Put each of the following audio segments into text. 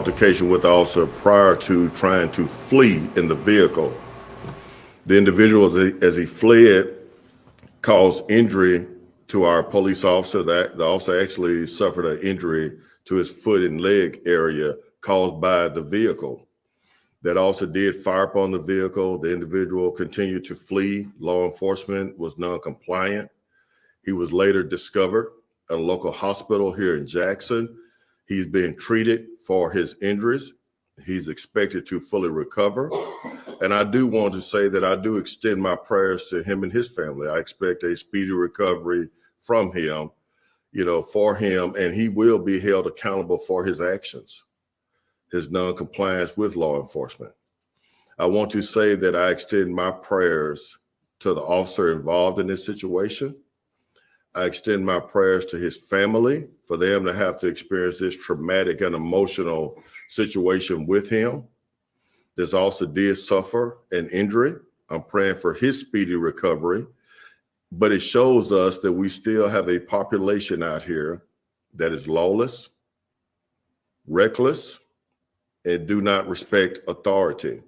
altercation with the officer prior to trying to flee in the vehicle. The individual, as he fled, caused injury to our police officer. That the officer actually suffered an injury to his foot and leg area caused by the vehicle. That officer did fire upon the vehicle. The individual continued to flee. Law enforcement was non-compliant. He was later discovered at a local hospital here in Jackson. He's being treated for his injuries. He's expected to fully recover. And I do want to say that I do extend my prayers to him and his family. I expect a speedy recovery from him, for him, and he will be held accountable for his actions, his non-compliance with law enforcement. I want to say that I extend my prayers to the officer involved in this situation. I extend my prayers to his family for them to have to experience this traumatic and emotional situation with him. This officer did suffer an injury. I'm praying for his speedy recovery, but it shows us that we still have a population out here that is lawless, reckless, and do not respect authority.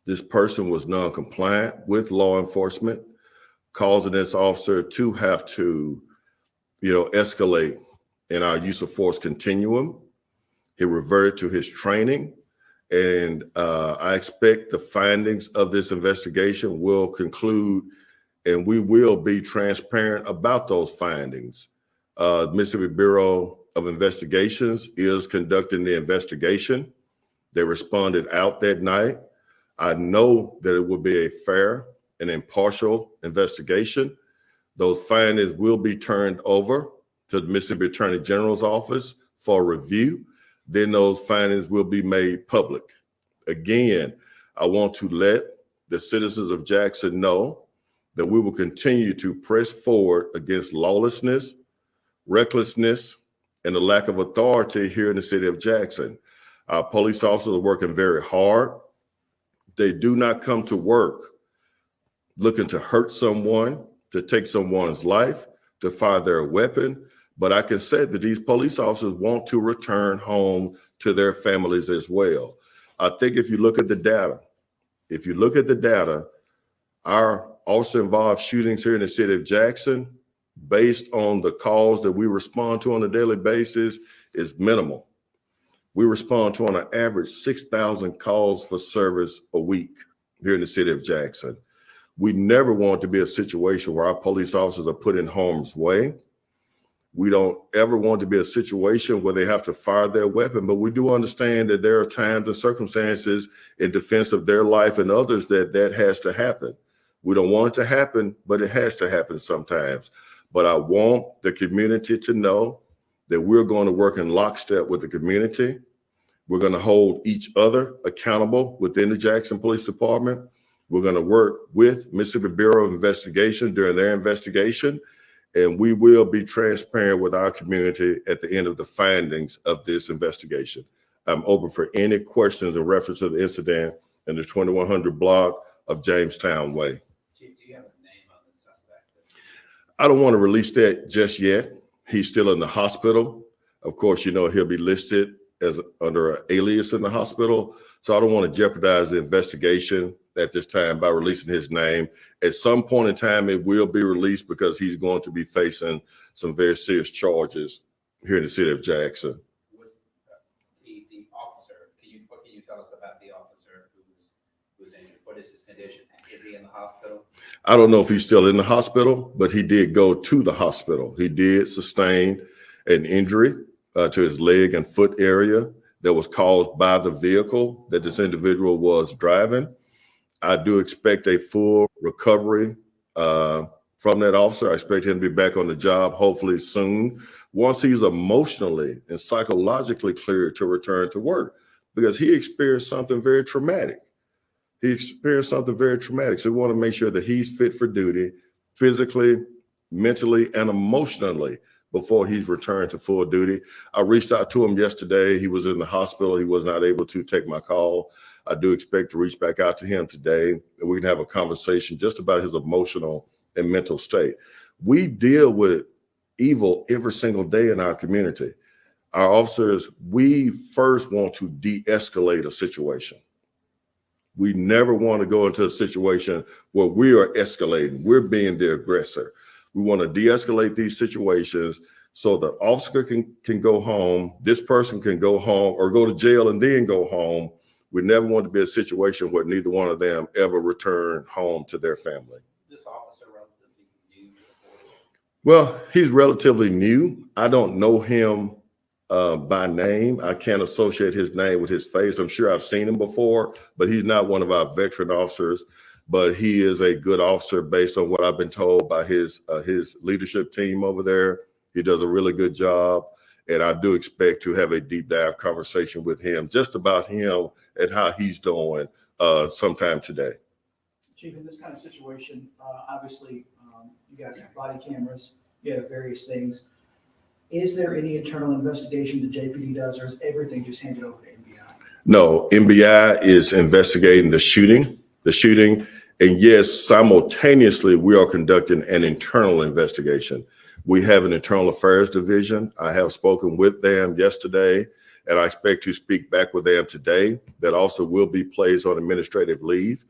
This person was non-compliant with law enforcement, causing this officer to have to, escalate in our use of force continuum. He reverted to his training, and I expect the findings of this investigation will conclude, and we will be transparent about those findings. Mississippi Bureau of Investigations is conducting the investigation. They responded out that night. I know that it will be a fair and impartial investigation. Those findings will be turned over to the Mississippi Attorney General's office for review. Then those findings will be made public. Again, I want to let the citizens of Jackson know that we will continue to press forward against lawlessness, recklessness, and the lack of authority here in the city of Jackson. Our police officers are working very hard. They do not come to work looking to hurt someone, to take someone's life, to fire their weapon. But I can say that these police officers want to return home to their families as well. I think if you look at the data, our officer-involved shootings here in the city of Jackson, based on the calls that we respond to on a daily basis, is minimal. We respond to on an average 6,000 calls for service a week here in the city of Jackson. We never want to be a situation where our police officers are put in harm's way. We don't ever want to be a situation where they have to fire their weapon, but we do understand that there are times and circumstances in defense of their life and others that has to happen. We don't want it to happen, but it has to happen sometimes. But I want the community to know that we're going to work in lockstep with the community. We're going to hold each other accountable within the Jackson Police Department. We're going to work with Mississippi Bureau of Investigation during their investigation, and we will be transparent with our community at the end of the findings of this investigation. I'm open for any questions in reference to the incident in the 2100 block of Jamestown Way. Do you have a name on the suspect? I don't want to release that just yet. He's still in the hospital. Of course, he'll be listed as under an alias in the hospital. So I don't want to jeopardize the investigation at this time by releasing his name. At some point in time, it will be released because he's going to be facing some very serious charges here in the city of Jackson. Was the officer, what can you tell us about the officer who's injured? What is his condition? Is he in the hospital? I don't know if he's still in the hospital, but he did go to the hospital. He did sustain an injury to his leg and foot area that was caused by the vehicle that this individual was driving. I do expect a full recovery from that officer. I expect him to be back on the job hopefully soon, once he's emotionally and psychologically cleared to return to work, because he experienced something very traumatic. So we want to make sure that he's fit for duty physically, mentally, and emotionally before he's returned to full duty. I reached out to him yesterday. He was in the hospital. He was not able to take my call. I do expect to reach back out to him today, and we can have a conversation just about his emotional and mental state. We deal with evil every single day in our community. Our officers, we first want to de-escalate a situation. We never want to go into a situation where we are escalating. We're being the aggressor. We want to de-escalate these situations so the officer can go home, this person can go home or go to jail and then go home. We never want to be a situation where neither one of them ever return home to their family. This officer relatively new to the force? Well, he's relatively new. I don't know him by name. I can't associate his name with his face. I'm sure I've seen him before, but he's not one of our veteran officers. But he is a good officer based on what I've been told by his leadership team over there. He does a really good job. And I do expect to have a deep dive conversation with him just about him and how he's doing sometime today. Chief, in this kind of situation, obviously, you guys have body cameras, you have various things. Is there any internal investigation the JPD does, or is everything just handed over to NBI? No, NBI is investigating the shooting. And yes, simultaneously, we are conducting an internal investigation. We have an internal affairs division. I have spoken with them yesterday, and I expect to speak back with them today. That also will be placed on administrative leave,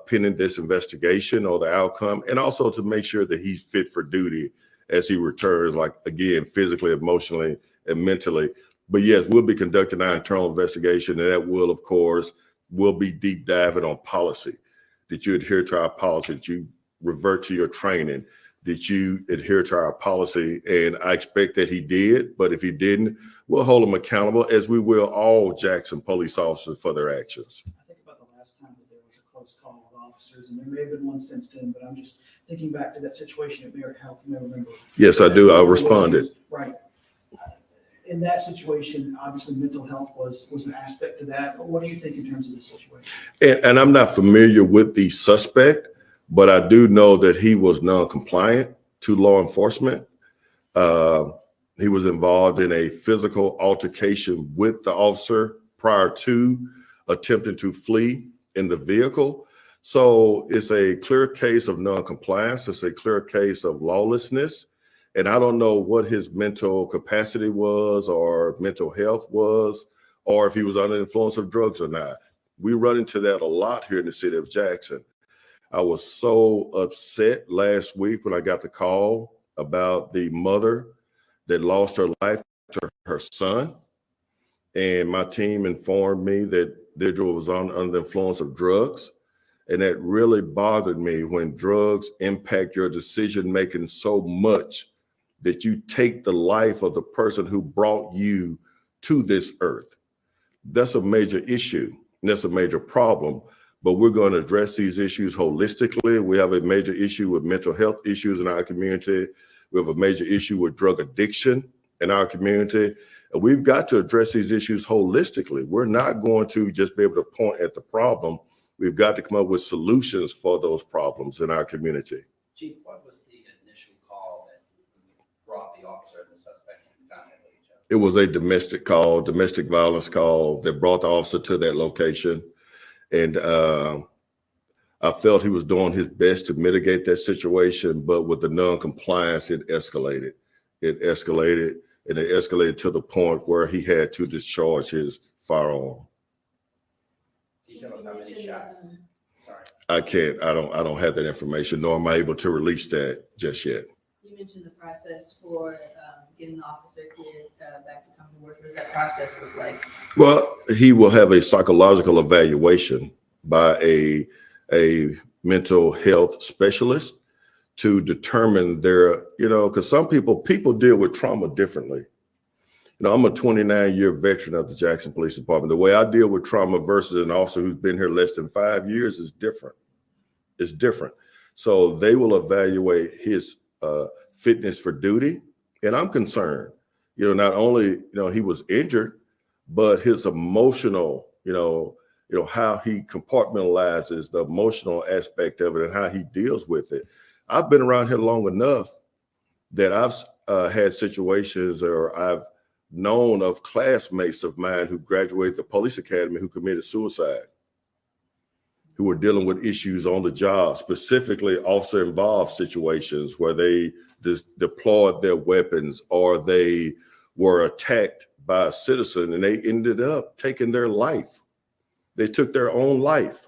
pending this investigation or the outcome, and also to make sure that he's fit for duty as he returns, like, again, physically, emotionally, and mentally. But yes, we'll be conducting our internal investigation, and that will, of course, will be deep diving on policy. Did you adhere to our policy? Did you revert to your training? Did you adhere to our policy? And I expect that he did, but if he didn't, we'll hold him accountable, as we will all Jackson police officers for their actions. I think about the last time that there was a close call with officers, and there may have been one since then, but I'm just thinking back to that situation at Merit Health. You may remember. Yes, I do. I responded. Right. In that situation, obviously mental health was an aspect to that. But what do you think in terms of this situation? And I'm not familiar with the suspect, but I do know that he was non-compliant to law enforcement. He was involved in a physical altercation with the officer prior to attempting to flee in the vehicle. So it's a clear case of non-compliance. It's a clear case of lawlessness. And I don't know what his mental capacity was or mental health was, or if he was under the influence of drugs or not. We run into that a lot here in the city of Jackson. I was so upset last week when I got the call about the mother that lost her life to her son. And my team informed me that the individual was under the influence of drugs. And that really bothered me when drugs impact your decision-making so much that you take the life of the person who brought you to this earth. That's a major issue, and that's a major problem, but we're going to address these issues holistically. We have a major issue with mental health issues in our community. We have a major issue with drug addiction in our community, and we've got to address these issues holistically. We're not going to just be able to point at the problem. We've got to come up with solutions for those problems in our community. Chief, what was the initial call that brought the officer and the suspect in contact with each other? It was a domestic call, domestic violence call that brought the officer to that location. And I felt he was doing his best to mitigate that situation, but with the non-compliance, it escalated. It escalated, and it escalated to the point where he had to discharge his firearm. Can you tell us how many shots? Sorry. I can't, I don't have that information, nor am I able to release that just yet. You mentioned the process for getting the officer cleared back to come to work. What does that process look like? Well, he will have a psychological evaluation by a mental health specialist to determine their, because some people deal with trauma differently. I'm a 29-year veteran of the Jackson Police Department. The way I deal with trauma versus an officer who's been here less than 5 years is different. It's different. So they will evaluate his fitness for duty. And I'm concerned, not only, he was injured, but his emotional, how he compartmentalizes the emotional aspect of it and how he deals with it. I've been around here long enough that I've had situations, or I've known of classmates of mine who graduated the police academy who committed suicide, who were dealing with issues on the job, specifically officer involved situations where they just deployed their weapons, or they were attacked by a citizen and they ended up taking their life. They took their own life.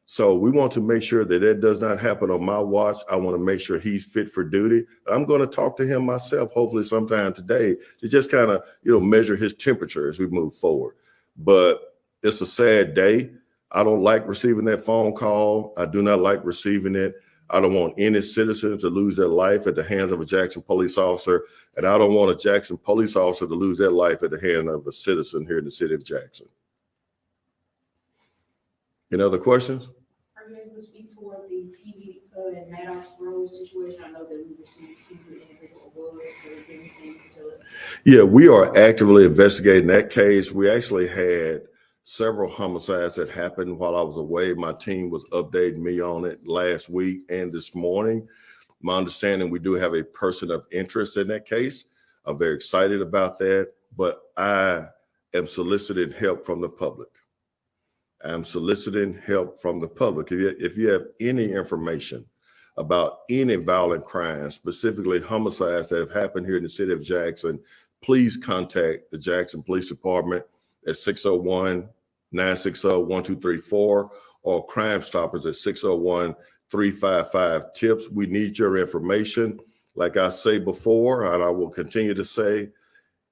So we want to make sure that that does not happen on my watch. I want to make sure he's fit for duty. I'm going to talk to him myself, hopefully sometime today, to just kind of, measure his temperature as we move forward. But it's a sad day. I don't like receiving that phone call. I do not like receiving it. I don't want any citizen to lose their life at the hands of a Jackson police officer. And I don't want a Jackson police officer to lose their life at the hand of a citizen here in the city of Jackson. Any other questions? Are you able to speak toward the TV and Maddox Road situation? I know that we received who the individual was, but is there anything you can tell us? Yeah, we are actively investigating that case. We actually had several homicides that happened while I was away. My team was updating me on it last week and this morning. My understanding, we do have a person of interest in that case. I'm very excited about that, but I am soliciting help from the public. I'm soliciting help from the public. If you have any information about any violent crimes, specifically homicides that have happened here in the city of Jackson, please contact the Jackson Police Department at 601-960-1234 or Crime Stoppers at 601-355-TIPS. We need your information. Like I say before, and I will continue to say,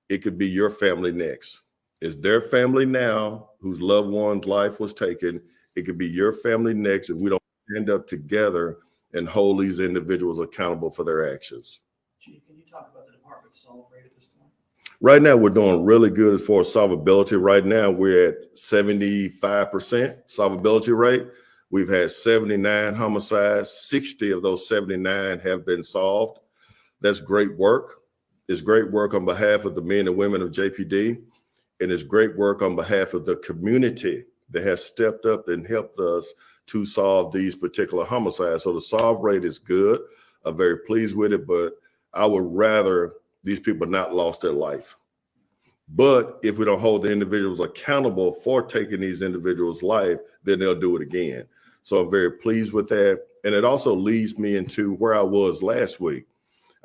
it could be your family next. It's their family now whose loved one's life was taken. It could be your family next if we don't stand up together and hold these individuals accountable for their actions. Chief, can you talk about the department's solve rate at this point? Right now, we're doing really good as far as solvability. Right now, we're at 75% solvability rate. We've had 79 homicides. 60 of those 79 have been solved. That's great work. It's great work on behalf of the men and women of JPD. And it's great work on behalf of the community that has stepped up and helped us to solve these particular homicides. So the solve rate is good. I'm very pleased with it, but I would rather these people not lost their life. But if we don't hold the individuals accountable for taking these individuals' life, then they'll do it again. So I'm very pleased with that. And it also leads me into where I was last week.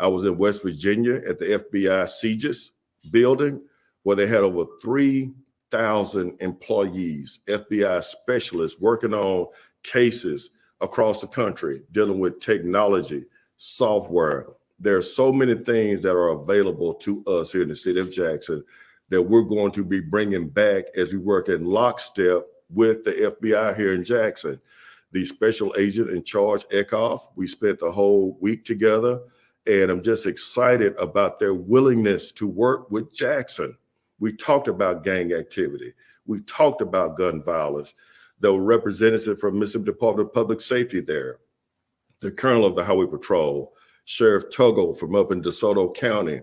I was in West Virginia at the FBI CGIS building, where they had over 3,000 employees, FBI specialists working on cases across the country, dealing with technology, software. There are so many things that are available to us here in the city of Jackson that we're going to be bringing back as we work in lockstep with the FBI here in Jackson. The special agent in charge, Eckhoff, we spent the whole week together, and I'm just excited about their willingness to work with Jackson. We talked about gang activity. We talked about gun violence. The representative from Mississippi Department of Public Safety there, the colonel of the Highway Patrol, Sheriff Tuggle from up in DeSoto County,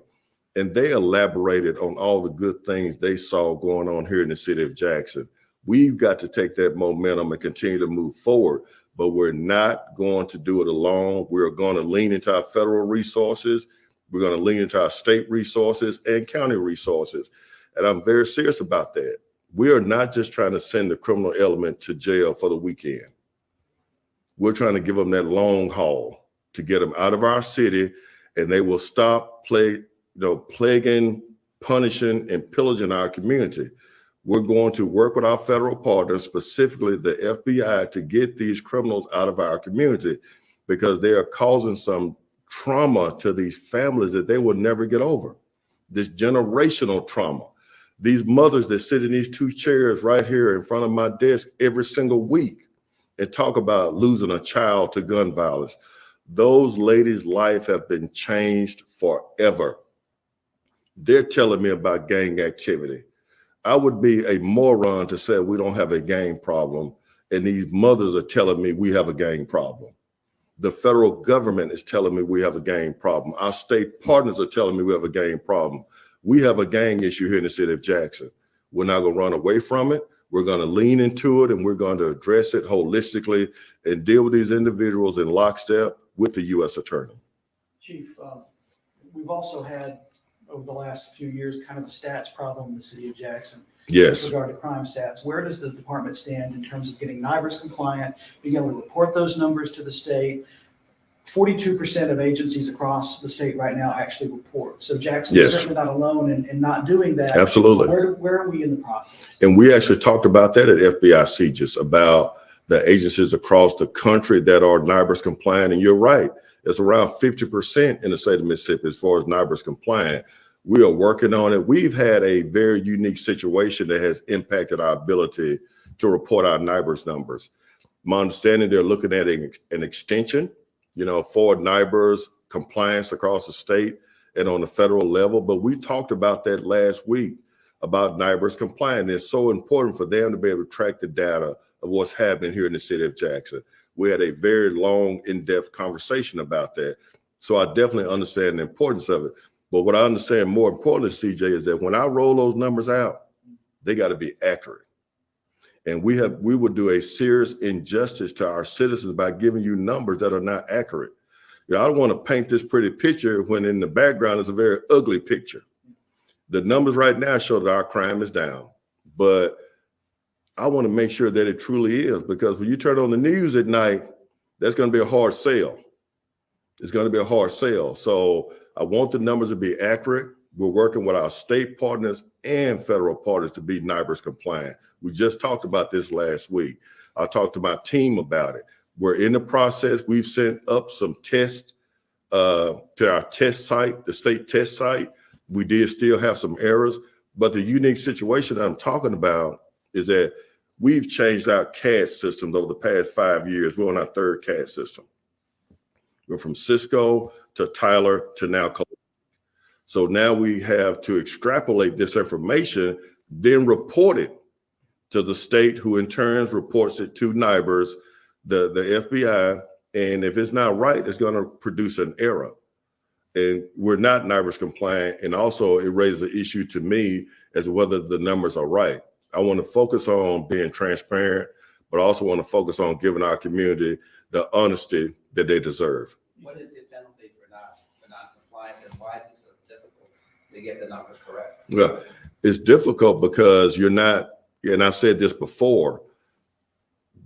and they elaborated on all the good things they saw going on here in the city of Jackson. We've got to take that momentum and continue to move forward, but we're not going to do it alone. We're going to lean into our federal resources. We're going to lean into our state resources and county resources. And I'm very serious about that. We are not just trying to send the criminal element to jail for the weekend. We're trying to give them that long haul to get them out of our city, and they will stop plaguing, punishing, and pillaging our community. We're going to work with our federal partners, specifically the FBI, to get these criminals out of our community because they are causing some trauma to these families that they will never get over. This generational trauma. These mothers that sit in these two chairs right here in front of my desk every single week and talk about losing a child to gun violence. Those ladies' life have been changed forever. They're telling me about gang activity. I would be a moron to say we don't have a gang problem, and these mothers are telling me we have a gang problem. The federal government is telling me we have a gang problem. Our state partners are telling me we have a gang problem. We have a gang issue here in the city of Jackson. We're not going to run away from it. We're going to lean into it, and we're going to address it holistically and deal with these individuals in lockstep with the U.S. Attorney. Chief, we've also had over the last few years kind of a stats problem in the city of Jackson. Yes. With regard to crime stats, where does the department stand in terms of getting NIBRS compliant, being able to report those numbers to the state, 42% of agencies across the state right now actually report. So Jackson Yes. is certainly not alone in not doing that. Absolutely. Where are we in the process? And we actually talked about that at FBIC, just about the agencies across the country that are NIBRS compliant. And you're right, it's around 50% in the state of Mississippi as far as NIBRS compliant. We are working on it. We've had a very unique situation that has impacted our ability to report our NIBRS numbers. My understanding, they're looking at an extension, for NIBRS compliance across the state and on the federal level. But we talked about that last week about NIBRS compliance. It's so important for them to be able to track the data of what's happening here in the city of Jackson. We had a very long, in-depth conversation about that. So I definitely understand the importance of it. But what I understand more importantly, CJ, is that when I roll those numbers out, they got to be accurate. And we would do a serious injustice to our citizens by giving you numbers that are not accurate. I don't want to paint this pretty picture when in the background is a very ugly picture. The numbers right now show that our crime is down, but I want to make sure that it truly is, because when you turn on the news at night, that's going to be a hard sell. It's going to be a hard sell. So I want the numbers to be accurate. We're working with our state partners and federal partners to be NIBRS compliant. We just talked about this last week. I talked to my team about it. We're in the process. We've sent up some tests to our test site, the state test site. We did still have some errors, but the unique situation that I'm talking about is that we've changed our CAD systems over the past 5 years. We're on our third CAD system. We're from Cisco to Tyler to now. So now we have to extrapolate this information, then report it to the state, who in turn reports it to NIBRS, the FBI. And if it's not right, it's going to produce an error. And we're not NIBRS compliant. And also it raises an issue to me as to whether the numbers are right. I want to focus on being transparent, but I also want to focus on giving our community the honesty that they deserve. What is the penalty for non-compliance, and why is it so difficult to get the numbers correct? Well, it's difficult because you're not, and I've said this before,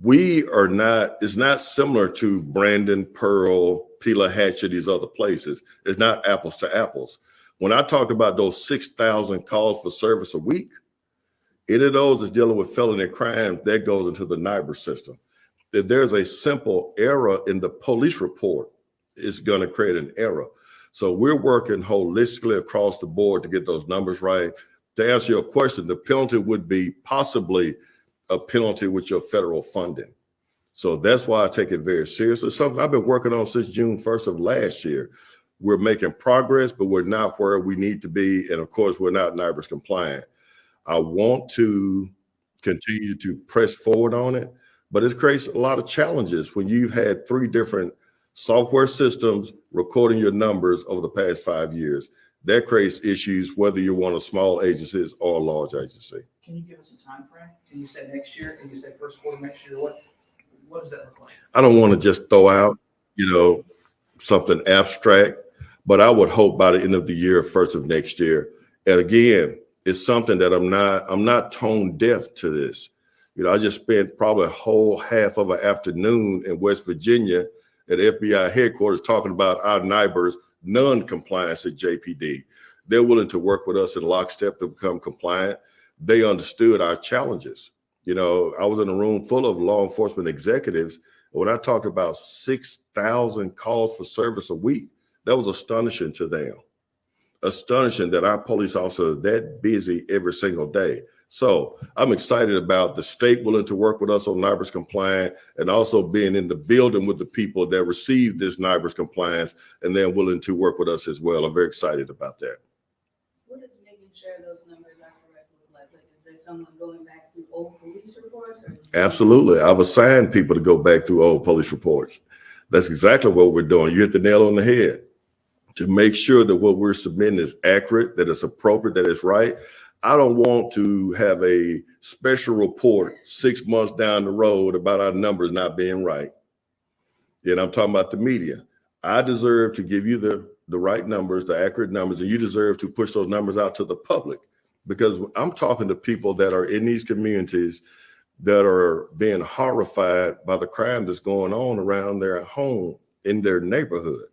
it's not similar to Brandon, Pearl, Pelahatchie, these other places. It's not apples to apples. When I talked about those 6,000 calls for service a week, any of those is dealing with felony crime that goes into the NIBRS system. If there's a simple error in the police report, it's going to create an error. So we're working holistically across the board to get those numbers right. To answer your question, the penalty would be possibly a penalty with your federal funding. So that's why I take it very seriously. It's something I've been working on since June 1st of last year. We're making progress, but we're not where we need to be. And of course, we're not NIBRS compliant. I want to continue to press forward on it, but it creates a lot of challenges when you've had 3 different software systems recording your numbers over the past 5 years. That creates issues whether you're one of small agencies or a large agency. Can you give us a time frame? Can you say next year? Can you say first quarter next year? What does that look like? I don't want to just throw out, something abstract, but I would hope by the end of the year, first of next year. And again, it's something that I'm not tone deaf to this. I just spent probably a whole half of an afternoon in West Virginia at FBI headquarters talking about our NIBRS non-compliance at JPD. They're willing to work with us in lockstep to become compliant. They understood our challenges. I was in a room full of law enforcement executives. When I talked about 6,000 calls for service a week, that was astonishing to them. Astonishing that our police officers are that busy every single day. So I'm excited about the state willing to work with us on NIBRS compliant, and also being in the building with the people that receive this NIBRS compliance, and they're willing to work with us as well. I'm very excited about that. What does making sure those numbers are correct look like? Is there someone going back through old police reports? Absolutely. I've assigned people to go back through old police reports. That's exactly what we're doing. You hit the nail on the head. To make sure that what we're submitting is accurate, that it's appropriate, that it's right. I don't want to have a special report 6 months down the road about our numbers not being right. And I'm talking about the media. I deserve to give you the right numbers, the accurate numbers, and you deserve to push those numbers out to the public, because I'm talking to people that are in these communities that are being horrified by the crime that's going on around their home in their neighborhood.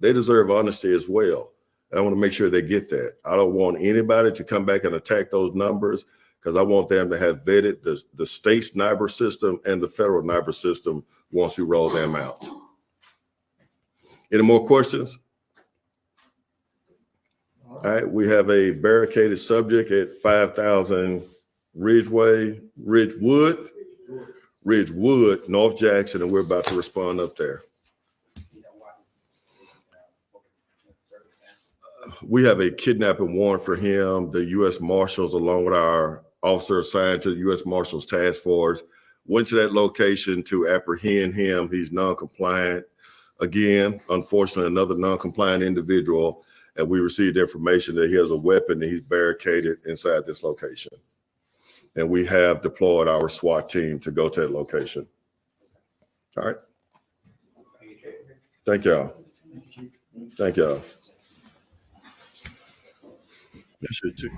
They deserve honesty as well. And I want to make sure they get that. I don't want anybody to come back and attack those numbers, because I want them to have vetted the state's NIBR system and the federal NIBR system once we roll them out. Any more questions? All right, we have a barricaded subject at 5,000 Ridgewood, North Jackson, and we're about to respond up there. We have a kidnapping warrant for him. The U.S. Marshals, along with our officer assigned to the U.S. Marshals Task Force, went to that location to apprehend him. He's non-compliant. Again, unfortunately, another non-compliant individual, and we received information that he has a weapon and he's barricaded inside this location. And we have deployed our SWAT team to go to that location. All right. Thank y'all. Thank y'all. That's it too.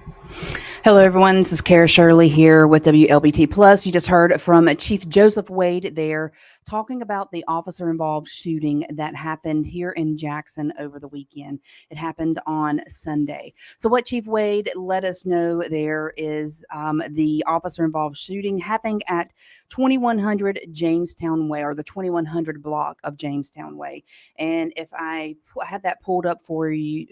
Hello, everyone. This is Kara Shirley here with WLBT Plus. You just heard from Chief Joseph Wade there talking about the officer-involved shooting that happened here in Jackson over the weekend. It happened on Sunday. So what Chief Wade let us know there is the officer-involved shooting happening at 2100 Jamestown Way, or the 2100 block of Jamestown Way. And if I have that pulled up for you,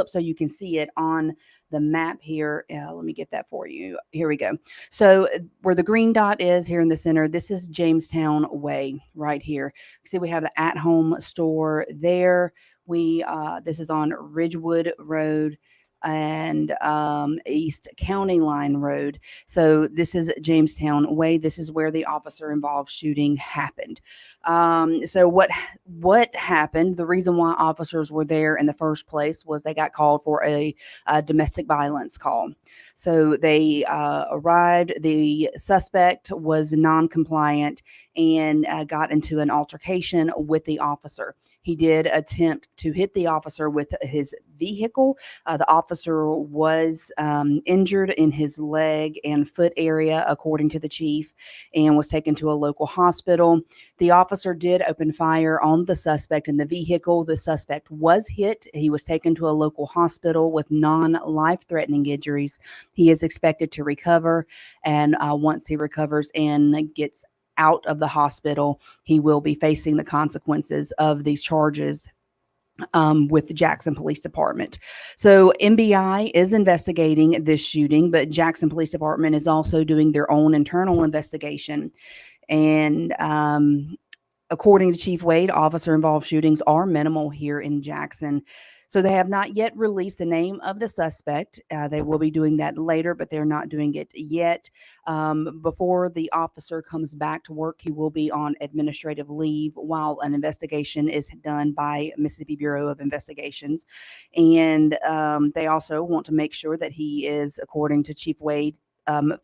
so you can see it on the map here. Let me get that for you. Here we go. So where the green dot is here in the center, this is Jamestown Way right here. See, we have the at-home store there. This is on Ridgewood Road and East County Line Road. So this is Jamestown Way. This is where the officer-involved shooting happened. So what happened? The reason why officers were there in the first place was they got called for a domestic violence call. So they arrived. The suspect was non-compliant and got into an altercation with the officer. He did attempt to hit the officer with his vehicle. The officer was injured in his leg and foot area, according to the chief, and was taken to a local hospital. The officer did open fire on the suspect in the vehicle. The suspect was hit. He was taken to a local hospital with non-life-threatening injuries. He is expected to recover, and once he recovers and gets out of the hospital, he will be facing the consequences of these charges with the Jackson Police Department. So MBI is investigating this shooting, but Jackson Police Department is also doing their own internal investigation. And according to Chief Wade, officer-involved shootings are minimal here in Jackson. So they have not yet released the name of the suspect. They will be doing that later, but they're not doing it yet. Before the officer comes back to work, he will be on administrative leave while an investigation is done by Mississippi Bureau of Investigations. And they also want to make sure that he is, according to Chief Wade,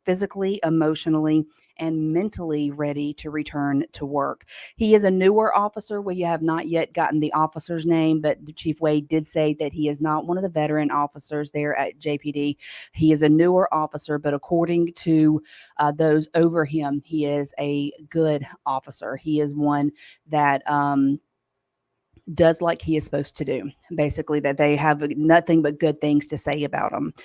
physically, emotionally, and mentally ready to return to work. He is a newer officer. We have not yet gotten the officer's name, but the Chief Wade did say that he is not one of the veteran officers there at JPD. He is a newer officer, but according to those over him, he is a good officer. He is one that does like he is supposed to do. Basically, that they have nothing but good things to say about him.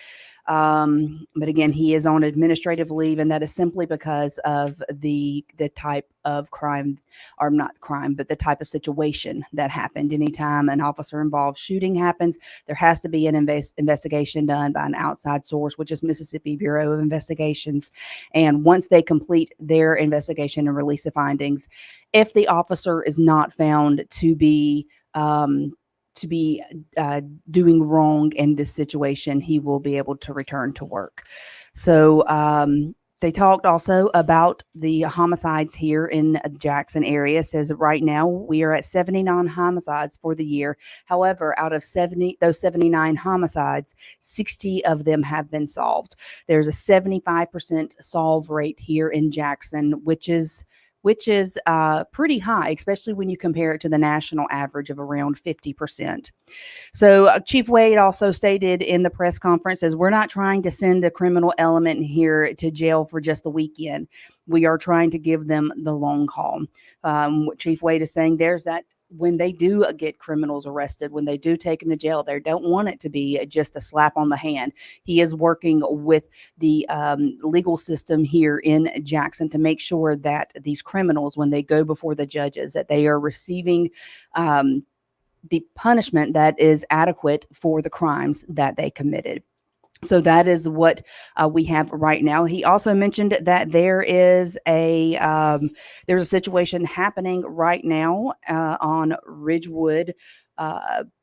But again, he is on administrative leave, and that is simply because of the type of crime, or not crime, but the type of situation that happened. Anytime an officer-involved shooting happens, there has to be an investigation done by an outside source, which is Mississippi Bureau of Investigations. And once they complete their investigation and release the findings, if the officer is not found to be doing wrong in this situation, he will be able to return to work. So they talked also about the homicides here in the Jackson area. It says right now we are at 79 homicides for the year. However, out of those 79 homicides, 60 of them have been solved. There's a 75% solve rate here in Jackson, which is pretty high, especially when you compare it to the national average of around 50%. So Chief Wade also stated in the press conference, as we're not trying to send a criminal element here to jail for just the weekend. We are trying to give them the long haul. What Chief Wade is saying, there's that when they do get criminals arrested, when they do take them to jail, they don't want it to be just a slap on the hand. He is working with the legal system here in Jackson to make sure that these criminals, when they go before the judges, that they are receiving the punishment that is adequate for the crimes that they committed. So that is what we have right now. He also mentioned that there's a situation happening right now on Ridgewood,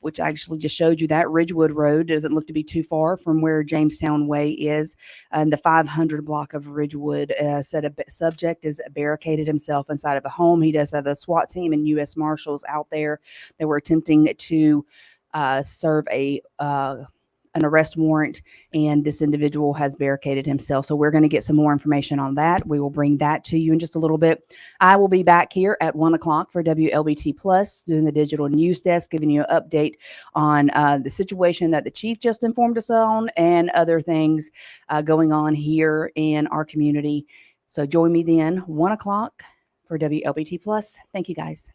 which I actually just showed you. That Ridgewood Road doesn't look to be too far from where Jamestown Way is. And the 500 block of Ridgewood said a subject is barricaded himself inside of a home. He does have a SWAT team and U.S. Marshals out there. They were attempting to serve an arrest warrant, and this individual has barricaded himself. So we're going to get some more information on that. We will bring that to you in just a little bit. I will be back here at 1 o'clock for WLBT Plus, doing the digital news desk, giving you an update on the situation that the chief just informed us on and other things going on here in our community. So join me then, 1 o'clock for WLBT Plus. Thank you, guys.